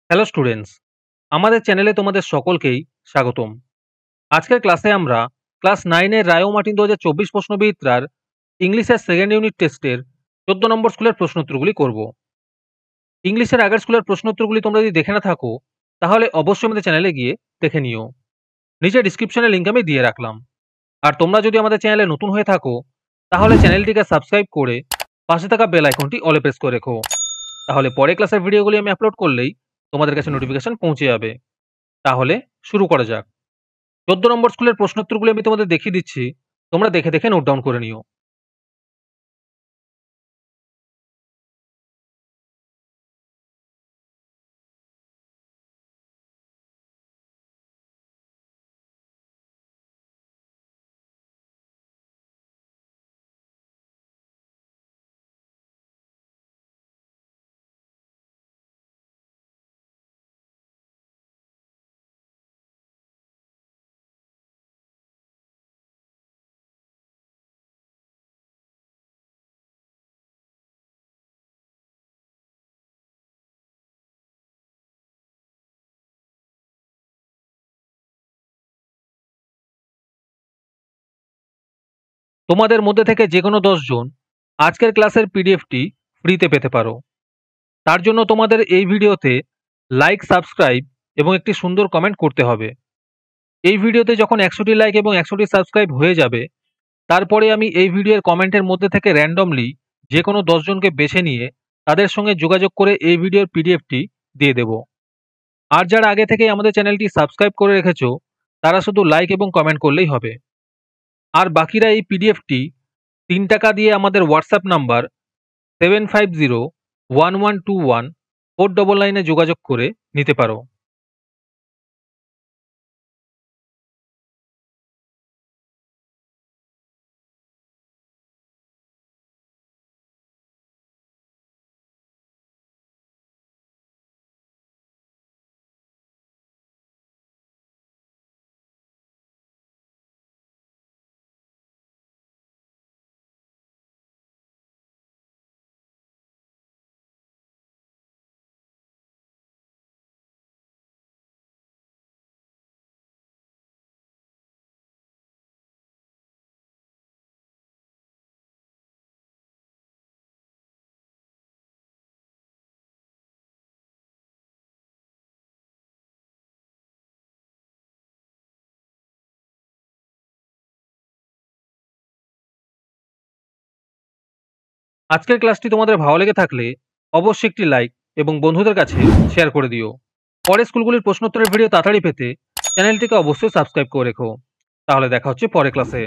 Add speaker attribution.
Speaker 1: Hello students, আমাদের চ্যানেলে তোমাদের সকলকেই স্বাগতম। আজকের ক্লাসে আমরা ক্লাস 9 এর রায় ও মার্টিন 2024 প্রশ্নবিচিত্রার ইংলিশের সেকেন্ড ইউনিট টেস্টের 14 নম্বর স্কুলের প্রশ্নোত্তরগুলি করব। ইংলিশের আগের স্কুলের প্রশ্নোত্তরগুলি তোমরা যদি দেখে না থাকো তাহলে অবশ্যই আমাদের চ্যানেলে গিয়ে দেখে নিও। নিচে ডিসক্রিপশনে লিঙ্ক আমি দিয়ে রাখলাম। আর তোমরা যদি আমাদের চ্যানেলে নতুন হয়ে থাকো তাহলে চ্যানেলটিকে সাবস্ক্রাইব করে পাশে থাকা বেল আইকনটি অলে প্রেস করে রেখো। তাহলে পরে ক্লাসের ভিডিওগুলি আমি আপলোড করলেই তোমাদের কাছে নোটিফিকেশন পৌঁছে যাবে। তাহলে শুরু করা যাক। 14 নম্বর স্কুলের প্রশ্নোত্তরগুলো আমি তোমাদের দেখিয়ে দিচ্ছি। তোমরা দেখে দেখে নোট ডাউন করে নিও। তোমাদের মধ্যে থেকে যে কোনো 10 জন আজকের ক্লাসের পিডিএফটি ফ্রিতে পেতে পারো। তার জন্য তোমাদের এই ভিডিওতে লাইক, সাবস্ক্রাইব এবং একটি সুন্দর কমেন্ট করতে হবে। এই ভিডিওতে যখন 100টি লাইক এবং 100টি সাবস্ক্রাইব হয়ে যাবে তারপরে আমি এই ভিডিওর কমেন্টের মধ্যে থেকে র্যান্ডমলি যে কোনো 10 জনকে বেছে নিয়ে তাদের সঙ্গে যোগাযোগ করে এই ভিডিওর পিডিএফটি দিয়ে দেব। আর যারা আগে থেকেই আমাদের চ্যানেলটি সাবস্ক্রাইব করে রেখেছো তারা শুধু লাইক এবং কমেন্ট করলেই হবে। আর বাকিরা এই পিডিএফটি 3 টাকা দিয়ে আমাদের হোয়াটসঅ্যাপ নাম্বার 7501121499 যোগাযোগ করে নিতে পারো। আজকের ক্লাসটি তোমাদের ভালো লেগে থাকলে অবশ্যই একটি লাইক এবং বন্ধুদের কাছে শেয়ার করে দিও। পরের স্কুলগুলির প্রশ্নোত্তরের ভিডিও তাড়াতাড়ি পেতে চ্যানেলটিকে অবশ্যই সাবস্ক্রাইব করে রেখো। তাহলে দেখা হচ্ছে পরের ক্লাসে।